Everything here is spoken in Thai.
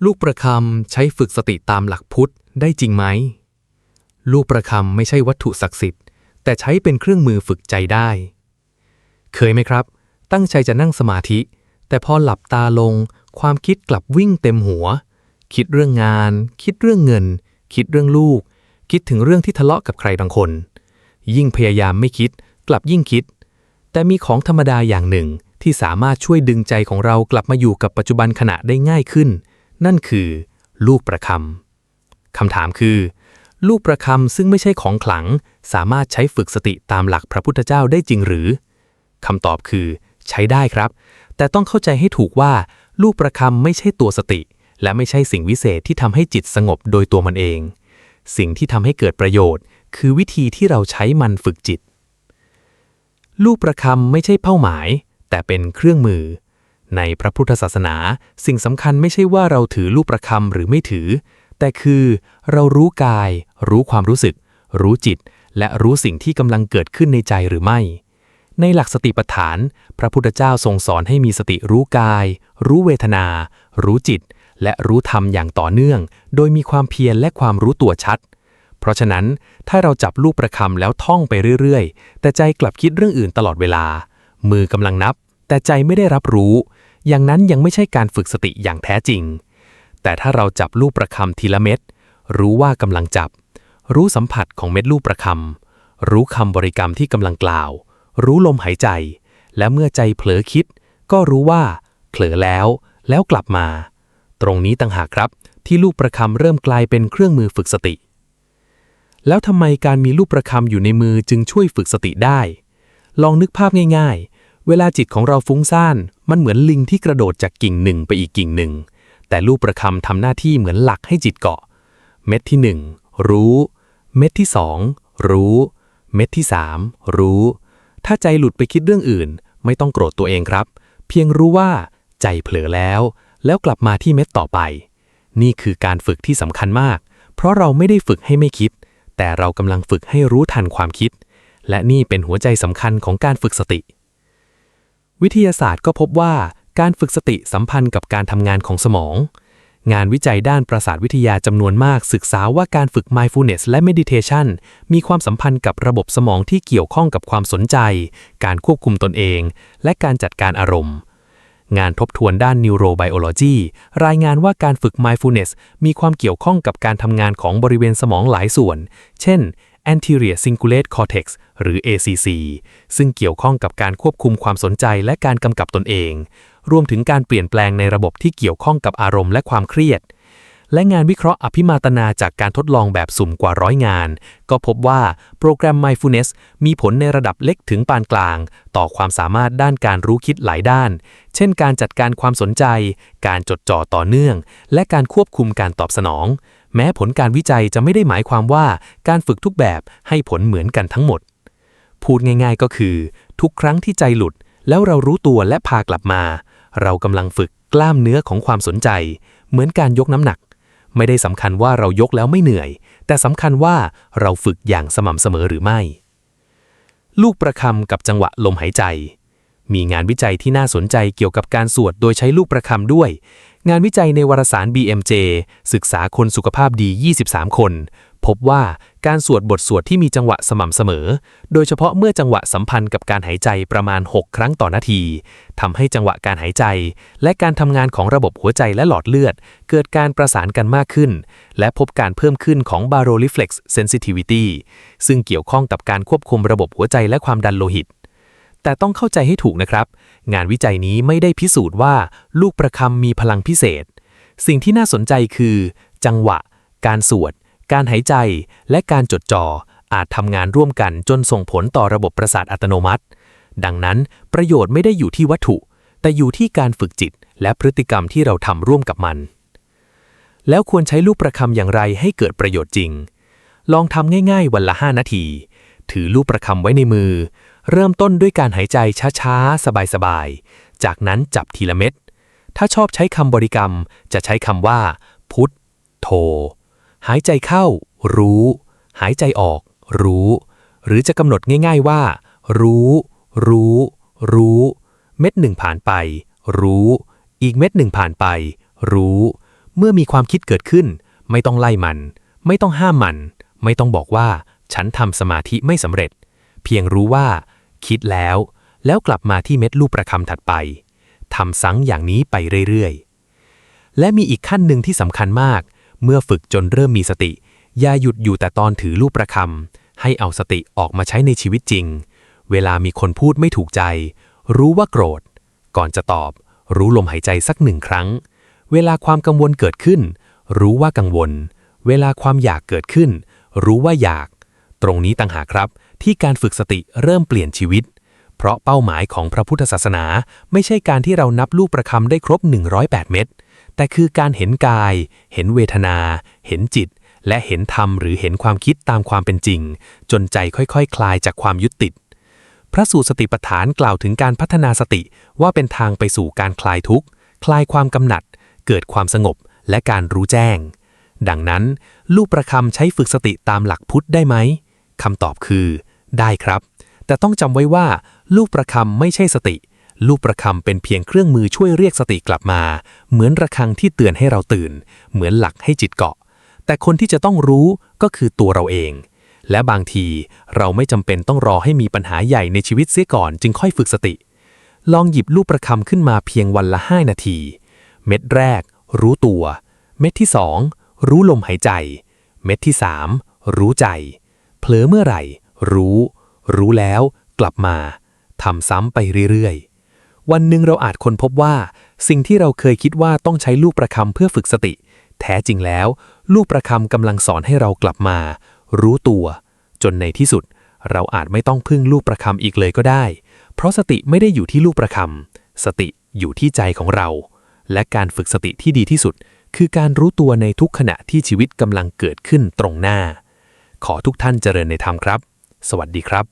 ลูกประคำใช้ฝึกสติตามหลักพุทธได้จริงไหมลูกประคำไม่ใช่วัตถุศักดิ์สิทธิ์แต่ใช้เป็นเครื่องมือฝึกใจได้เคยไหมครับตั้งใจจะนั่งสมาธิแต่พอหลับตาลงความคิดกลับวิ่งเต็มหัวคิดเรื่องงานคิดเรื่องเงินคิดเรื่องลูกคิดถึงเรื่องที่ทะเลาะกับใครบางคนยิ่งพยายามไม่คิดกลับยิ่งคิดแต่มีของธรรมดาอย่างหนึ่งที่สามารถช่วยดึงใจของเรากลับมาอยู่กับปัจจุบันขณะได้ง่ายขึ้นนั่นคือลูกประคำคำถามคือลูกประคำซึ่งไม่ใช่ของขลังสามารถใช้ฝึกสติตามหลักพระพุทธเจ้าได้จริงหรือคำตอบคือใช้ได้ครับแต่ต้องเข้าใจให้ถูกว่าลูกประคำไม่ใช่ตัวสติและไม่ใช่สิ่งวิเศษที่ทำให้จิตสงบโดยตัวมันเองสิ่งที่ทำให้เกิดประโยชน์คือวิธีที่เราใช้มันฝึกจิตลูกประคำไม่ใช่เป้าหมายแต่เป็นเครื่องมือในพระพุทธศาสนาสิ่งสำคัญไม่ใช่ว่าเราถือลูกประคำหรือไม่ถือแต่คือเรารู้กายรู้ความรู้สึกรู้จิตและรู้สิ่งที่กำลังเกิดขึ้นในใจหรือไม่ในหลักสติปัฏฐานพระพุทธเจ้าทรงสอนให้มีสติรู้กายรู้เวทนารู้จิตและรู้ธรรมอย่างต่อเนื่องโดยมีความเพียรและความรู้ตัวชัดเพราะฉะนั้นถ้าเราจับลูกประคำแล้วท่องไปเรื่อยๆแต่ใจกลับคิดเรื่องอื่นตลอดเวลามือกำลังนับแต่ใจไม่ได้รับรู้อย่างนั้นยังไม่ใช่การฝึกสติอย่างแท้จริงแต่ถ้าเราจับลูกประคำทีละเม็ดรู้ว่ากำลังจับรู้สัมผัสของเม็ดลูกประคำรู้คำบริกรรมที่กำลังกล่าวรู้ลมหายใจและเมื่อใจเผลอคิดก็รู้ว่าเผลอแล้วกลับมาตรงนี้ต่างหากครับที่ลูกประคำเริ่มกลายเป็นเครื่องมือฝึกสติแล้วทำไมการมีลูกประคำอยู่ในมือจึงช่วยฝึกสติได้ลองนึกภาพง่ายๆเวลาจิตของเราฟุ้งซ่านมันเหมือนลิงที่กระโดดจากกิ่งหนึ่งไปอีกกิ่งหนึ่งแต่ลูกประคำทำหน้าที่เหมือนหลักให้จิตเกาะเม็ดที่1รู้เม็ดที่2รู้เม็ดที่3รู้ถ้าใจหลุดไปคิดเรื่องอื่นไม่ต้องโกรธตัวเองครับเพียงรู้ว่าใจเผลอแล้วกลับมาที่เม็ดต่อไปนี่คือการฝึกที่สำคัญมากเพราะเราไม่ได้ฝึกให้ไม่คิดแต่เรากำลังฝึกให้รู้ทันความคิดและนี่เป็นหัวใจสำคัญของการฝึกสติวิทยาศาสตร์ก็พบว่าการฝึกสติสัมพันธ์กับการทำงานของสมองงานวิจัยด้านประสาทวิทยาจำนวนมากศึกษาว่าการฝึก mindfulness และ meditation มีความสัมพันธ์กับระบบสมองที่เกี่ยวข้องกับความสนใจการควบคุมตนเองและการจัดการอารมณ์งานทบทวนด้าน neurobiology รายงานว่าการฝึก mindfulness มีความเกี่ยวข้องกับการทำงานของบริเวณสมองหลายส่วนเช่น anterior cingulate cortex หรือ ACC ซึ่งเกี่ยวข้องกับการควบคุมความสนใจและการกำกับตนเองรวมถึงการเปลี่ยนแปลงในระบบที่เกี่ยวข้องกับอารมณ์และความเครียดและงานวิเคราะห์อภิมาตนาจากการทดลองแบบสุ่มกว่า100 งานก็พบว่าโปรแกรม Mindfulness มีผลในระดับเล็กถึงปานกลางต่อความสามารถด้านการรู้คิดหลายด้านเช่นการจัดการความสนใจการจดจ่อต่อเนื่องและการควบคุมการตอบสนองแม้ผลการวิจัยจะไม่ได้หมายความว่าการฝึกทุกแบบให้ผลเหมือนกันทั้งหมดพูดง่ายๆก็คือทุกครั้งที่ใจหลุดแล้วเรารู้ตัวและพากลับมาเรากำลังฝึกกล้ามเนื้อของความสนใจเหมือนการยกน้ำหนักไม่ได้สำคัญว่าเรายกแล้วไม่เหนื่อยแต่สำคัญว่าเราฝึกอย่างสม่ำเสมอหรือไม่ลูกประคำกับจังหวะลมหายใจมีงานวิจัยที่น่าสนใจเกี่ยวกับการสวดโดยใช้ลูกประคำด้วยงานวิจัยในวารสาร BMJ ศึกษาคนสุขภาพดี23 คนพบว่าการสวดบทสวดที่มีจังหวะสม่ำเสมอโดยเฉพาะเมื่อจังหวะสัมพันธ์กับการหายใจประมาณ6 ครั้งต่อนาทีทำให้จังหวะการหายใจและการทำงานของระบบหัวใจและหลอดเลือดเกิดการประสานกันมากขึ้นและพบการเพิ่มขึ้นของ baroreflex sensitivity ซึ่งเกี่ยวข้องกับการควบคุมระบบหัวใจและความดันโลหิตแต่ต้องเข้าใจให้ถูกนะครับงานวิจัยนี้ไม่ได้พิสูจน์ว่าลูกประคำมีพลังพิเศษสิ่งที่น่าสนใจคือจังหวะการสวดการหายใจและการจดจ่ออาจทำงานร่วมกันจนส่งผลต่อระบบประสาทอัตโนมัติดังนั้นประโยชน์ไม่ได้อยู่ที่วัตถุแต่อยู่ที่การฝึกจิตและพฤติกรรมที่เราทำร่วมกับมันแล้วควรใช้ลูกประคำอย่างไรให้เกิดประโยชน์จริงลองทำง่ายๆวันละ5 นาทีถือลูกประคำไว้ในมือเริ่มต้นด้วยการหายใจช้าๆสบายๆจากนั้นจับทีละเม็ดถ้าชอบใช้คำบริกรรมจะใช้คำว่าพุทโธหายใจเข้ารู้หายใจออกรู้หรือจะกำหนดง่ายๆว่ารู้เม็ดหนึ่งผ่านไปรู้อีกเม็ดหนึ่งผ่านไปรู้ เมื่อมีความคิดเกิดขึ้นไม่ต้องไล่มันไม่ต้องห้ามมันไม่ต้องบอกว่าฉันทำสมาธิไม่สำเร็จเพียงรู้ว่าคิดแล้วกลับมาที่เม็ดลูกประคำถัดไปทำซ้ำอย่างนี้ไปเรื่อยๆและมีอีกขั้นหนึ่งที่สำคัญมากเมื่อฝึกจนเริ่มมีสติอย่าหยุดอยู่แต่ตอนถือลูกประคำให้เอาสติออกมาใช้ในชีวิตจริงเวลามีคนพูดไม่ถูกใจรู้ว่าโกรธก่อนจะตอบรู้ลมหายใจสัก1 ครั้งเวลาความกังวลเกิดขึ้นรู้ว่ากังวลเวลาความอยากเกิดขึ้นรู้ว่าอยากตรงนี้ต่างหากครับที่การฝึกสติเริ่มเปลี่ยนชีวิตเพราะเป้าหมายของพระพุทธศาสนาไม่ใช่การที่เรานับลูกประคำได้ครบ108เม็ดแต่คือการเห็นกายเห็นเวทนาเห็นจิตและเห็นธรรมหรือเห็นความคิดตามความเป็นจริงจนใจค่อยๆ คลายจากความยึดติดพระสูตรสติปัฏฐานกล่าวถึงการพัฒนาสติว่าเป็นทางไปสู่การคลายทุกข์คลายความกำหนัดเกิดความสงบและการรู้แจ้งดังนั้นลูกประคำใช้ฝึกสติตามหลักพุทธได้ไหมคำตอบคือได้ครับแต่ต้องจำไว้ว่าลูกประคำไม่ใช่สติลูกประคำเป็นเพียงเครื่องมือช่วยเรียกสติกลับมาเหมือนระฆังที่เตือนให้เราตื่นเหมือนหลักให้จิตเกาะแต่คนที่จะต้องรู้ก็คือตัวเราเองและบางทีเราไม่จำเป็นต้องรอให้มีปัญหาใหญ่ในชีวิตเสียก่อนจึงค่อยฝึกสติลองหยิบลูกประคำขึ้นมาเพียงวันละ5 นาทีเม็ดแรกรู้ตัวเม็ดที่2รู้ลมหายใจเม็ดที่3รู้ใจเผลอเมื่อไหร่รู้แล้วกลับมาทำซ้ำไปเรื่อยๆวันหนึ่งเราอาจค้นพบว่าสิ่งที่เราเคยคิดว่าต้องใช้ลูกประคำเพื่อฝึกสติแท้จริงแล้วลูกประคำกำลังสอนให้เรากลับมารู้ตัวจนในที่สุดเราอาจไม่ต้องพึ่งลูกประคำอีกเลยก็ได้เพราะสติไม่ได้อยู่ที่ลูกประคำสติอยู่ที่ใจของเราและการฝึกสติที่ดีที่สุดคือการรู้ตัวในทุกขณะที่ชีวิตกำลังเกิดขึ้นตรงหน้าขอทุกท่านเจริญในธรรมครับสวัสดีครับ